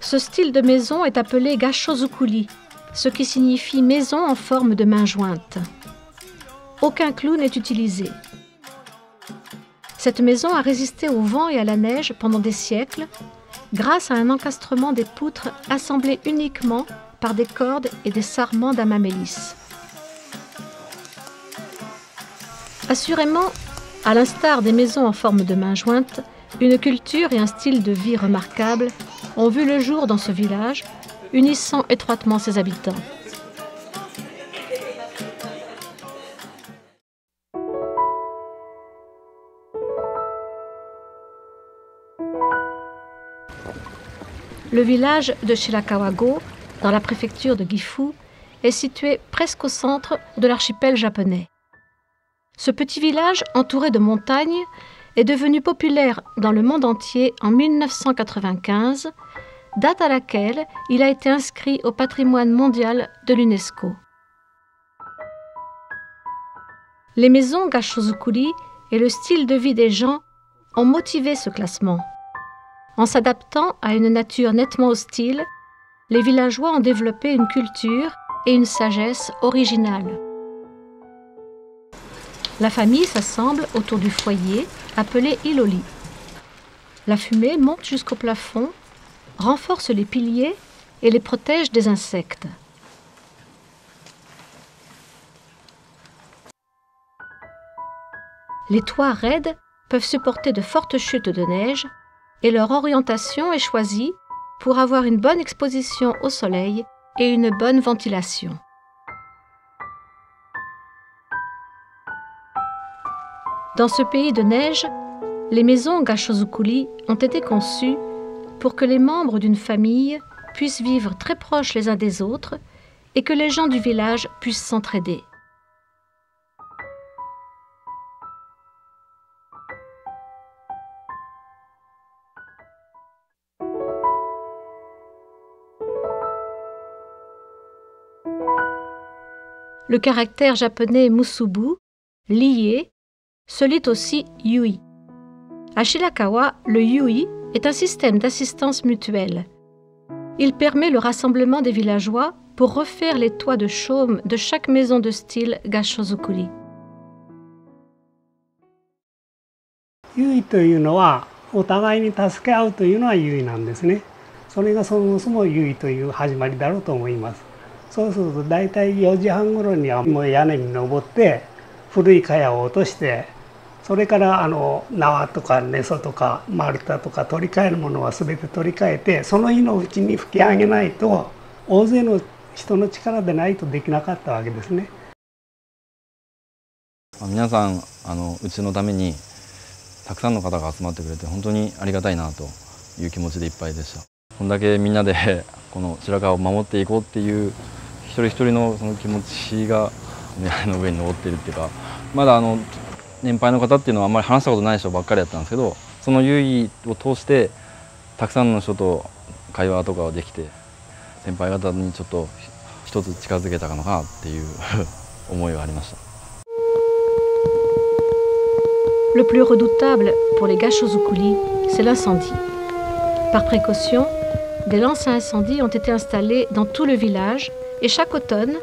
Ce style de maison est appelé gashozukuri, ce qui signifie maison en forme de main jointe. Aucun clou n'est utilisé. Cette maison a résisté au vent et à la neige pendant des siècles grâce à un encastrement des poutres assemblées uniquement par des cordes et des sarments d'amamélis. Assurément, à l'instar des maisons en forme de main jointe, une culture et un style de vie remarquables ont vu le jour dans ce village, unissant étroitement ses habitants. Le village de Shirakawa-go, dans la préfecture de Gifu, est situé presque au centre de l'archipel japonais. Ce petit village, entouré de montagnes, est devenu populaire dans le monde entier en 1995, date à laquelle il a été inscrit au patrimoine mondial de l'UNESCO. Les maisons gashozukuri et le style de vie des gens ont motivé ce classement. En s'adaptant à une nature nettement hostile, les villageois ont développé une culture et une sagesse originales. La famille s'assemble autour du foyer, appelé iloli. La fumée monte jusqu'au plafond, renforce les piliers et les protège des insectes. Les toits raides peuvent supporter de fortes chutes de neige et leur orientation est choisie pour avoir une bonne exposition au soleil et une bonne ventilation. Dans ce pays de neige, les maisons gashozukuri ont été conçues pour que les membres d'une famille puissent vivre très proches les uns des autres et que les gens du village puissent s'entraider. Le caractère japonais musubu, lié, se lit aussi yui. À Shirakawa, le yui est un système d'assistance mutuelle. Il permet le rassemblement des villageois pour refaire les toits de chaume de chaque maison de style gashozukuri. 優位というのはお互いに助け合うというのは優位なんですね。それがそもそも優位という始まりだろうと思います。そうすると大体4時半頃にはもう屋根に登って古い茅を落としてそれから縄とか根そとか丸太とか取り替えるものは全て取り替えてその日のうちに吹き上げないと大勢の人の力でないとできなかったわけですね。皆さんうちのためにたくさんの方が集まってくれて本当にありがたいなという気持ちでいっぱいでした。こんだけみんなでこの白川を守っていこうっていう一人一人のその気持ちが屋根の上に登っているっていうか、まだ年配の方っていうのはあんまり話したことない人ばっかりだったんですけど、その優位を通してたくさんの人と会話とかができて先輩方にちょっと一つ近づけたかなっていう思いがありました。Le plus redoutable pour les gashozukuri, c'est l'incendie. Par précaution, des lances à incendie ont été installées dans tout le village et chaque automne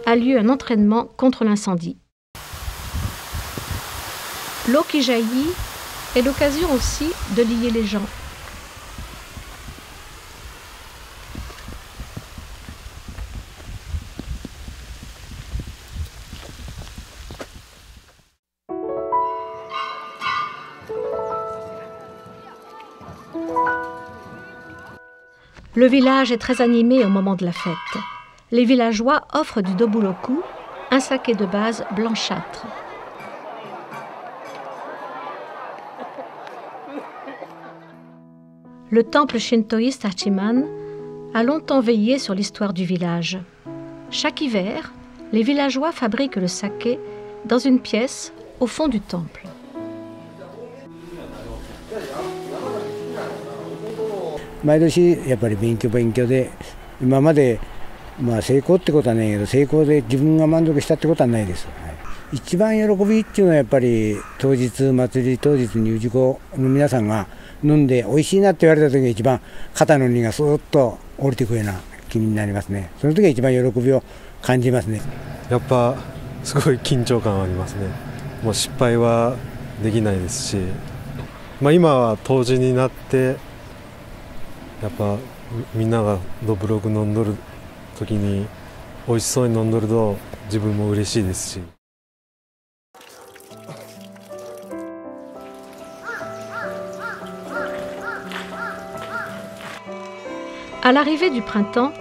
a lieu un entraînement contre l'incendie. L'eau qui jaillit est l'occasion aussi de lier les gens. Le village est très animé au moment de la fête. Les villageois offrent du doburoku, un saké de base blanchâtre. Le temple shintoïste Hachiman a longtemps veillé sur l'histoire du village. Chaque hiver, les villageois fabriquent le saké dans une pièce au fond du temple. 毎年やっぱり勉強で今まで成功ってことはないけど成功で自分が満足したってことはないです。一番喜びっていうのはやっぱり当日祭り当日に氏子の皆さんが飲んで美味しいなって言われた時が一番肩の荷がスーッと降りてくるような気になりますね。その時が一番喜びを感じますね。やっぱすごい緊張感ありますね。もう失敗はできないですし、今は杜氏になってやっぱみんながどぶろく飲んどる時に美味しそうに飲んどると自分も嬉しいですし。À l'arrivée du printemps,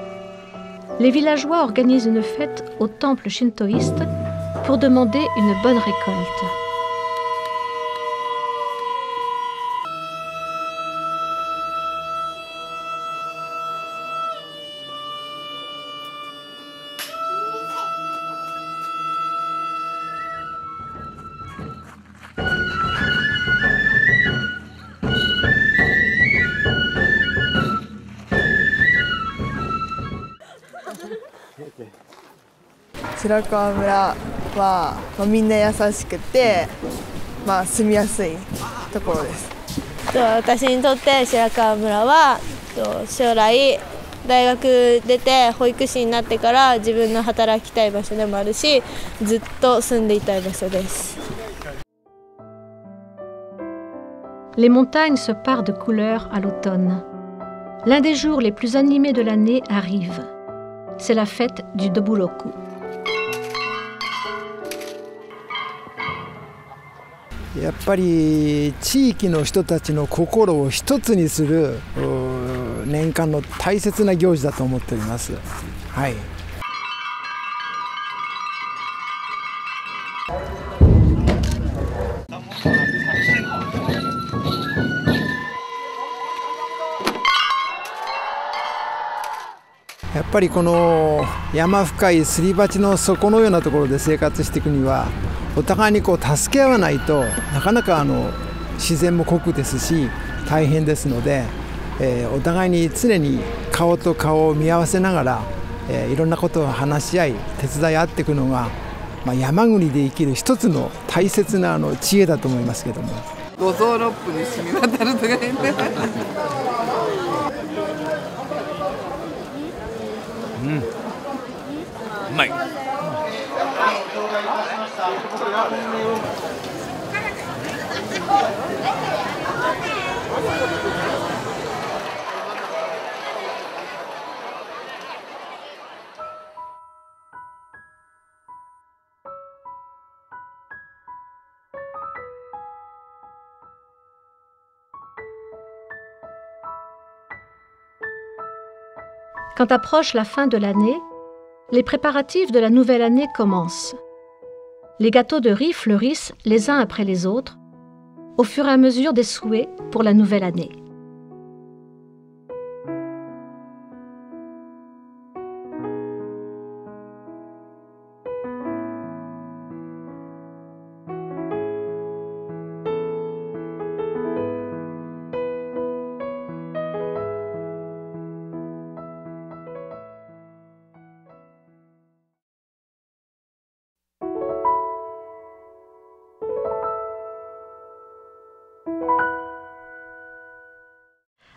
les villageois organisent une fête au temple shintoïste pour demander une bonne récolte. 白川村は、みんな優しくて、住みやすいところです。私にとって白川村は将来大学出て保育士になってから自分の働きたい場所でもあるし、ずっと住んでいたい場所です。Les montagnes se parent de couleurs à l'automne. L'un des jours les plus animés de l'année arrive. C'est la fête du Doburoku. やっぱり地域の人たちの心を一つにする年間の大切な行事だと思っております。はい。やっぱりこの山深いすり鉢の底のようなところで生活していくには、お互いに助け合わないとなかなか自然も酷ですし大変ですので、お互いに常に顔と顔を見合わせながら、いろんなことを話し合い手伝い合っていくのが、山国で生きる一つの大切な知恵だと思いますけども。五臓六腑に染み渡るとか言って。うまい。Quand approche la fin de l'année, les préparatifs de la nouvelle année commencent. Les gâteaux de riz fleurissent les uns après les autres, au fur et à mesure des souhaits pour la nouvelle année.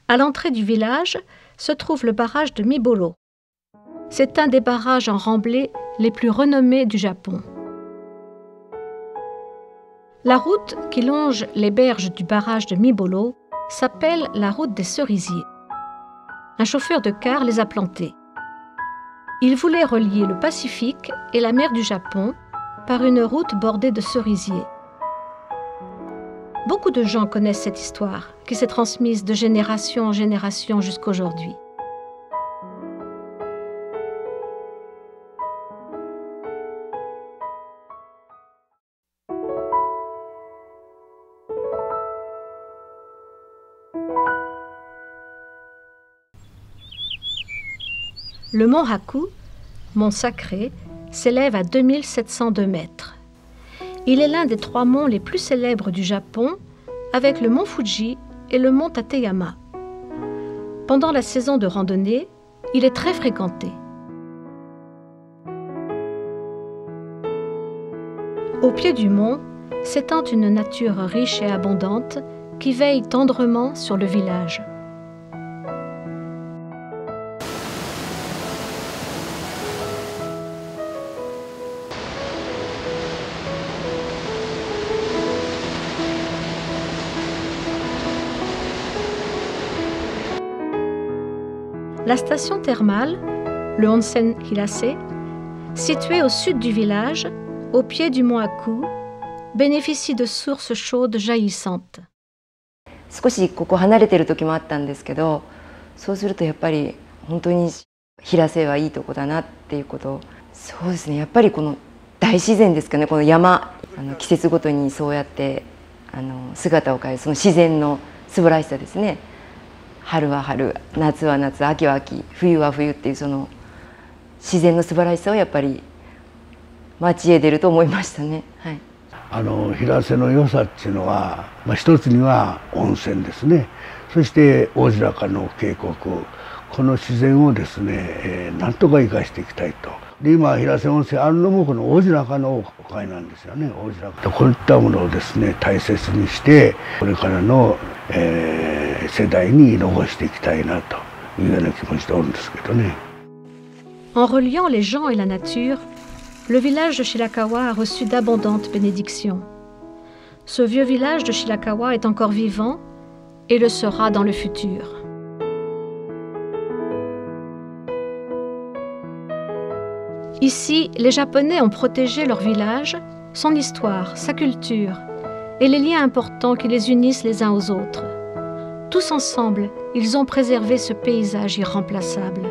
À l'entrée du village se trouve le barrage de Mibolo. C'est un des barrages en remblai les plus renommés du Japon. La route qui longe les berges du barrage de Mibolo s'appelle la route des cerisiers. Un chauffeur de car les a plantés. Il voulait relier le Pacifique et la mer du Japon par une route bordée de cerisiers. Beaucoup de gens connaissent cette histoire qui s'est transmise de génération en génération jusqu'aujourd'hui. Le mont Haku, mont sacré, s'élève à 2702 mètres. Il est l'un des 3 monts les plus célèbres du Japon, avec le mont Fuji et le mont Tateyama. Pendant la saison de randonnée, il est très fréquenté. Au pied du mont s'étend une nature riche et abondante qui veille tendrement sur le village. La station thermale, le Onsen Hirase, située au sud du village, au pied du mont Aku, bénéficie de sources chaudes jaillissantes. 少しここ離れてる時もあったんですけど、そうするとやっぱり本当に平瀬はいいとこだなっていうこと。そうですね、やっぱりこの大自然ですかね、この山、季節ごとにそうやって姿を変えるその自然の素晴らしさですね。春は春、夏は夏、秋は秋、冬は冬っていうその自然の素晴らしさをやっぱり町へ出ると思いましたね。はい。平瀬の良さっていうのは、一つには温泉ですね。そして大白川の渓谷、この自然をですね、なんとか生かしていきたいと。で今平瀬温泉あるのもこの大白川のおかげなんですよね。大白川。こういったものをですね大切にしてこれからの、世代に残していきたいなというような気持ちでおるんですけどね。En reliant les gens et la nature, le village de Shirakawa a reçu d'abondantes bénédictions. Ce vieux village de Shirakawa est encore vivant et le sera dans le futur. Ici, les Japonais ont protégé leur village, son histoire, sa culture et les liens importants qui les unissent les uns aux autres. Tous ensemble, ils ont préservé ce paysage irremplaçable.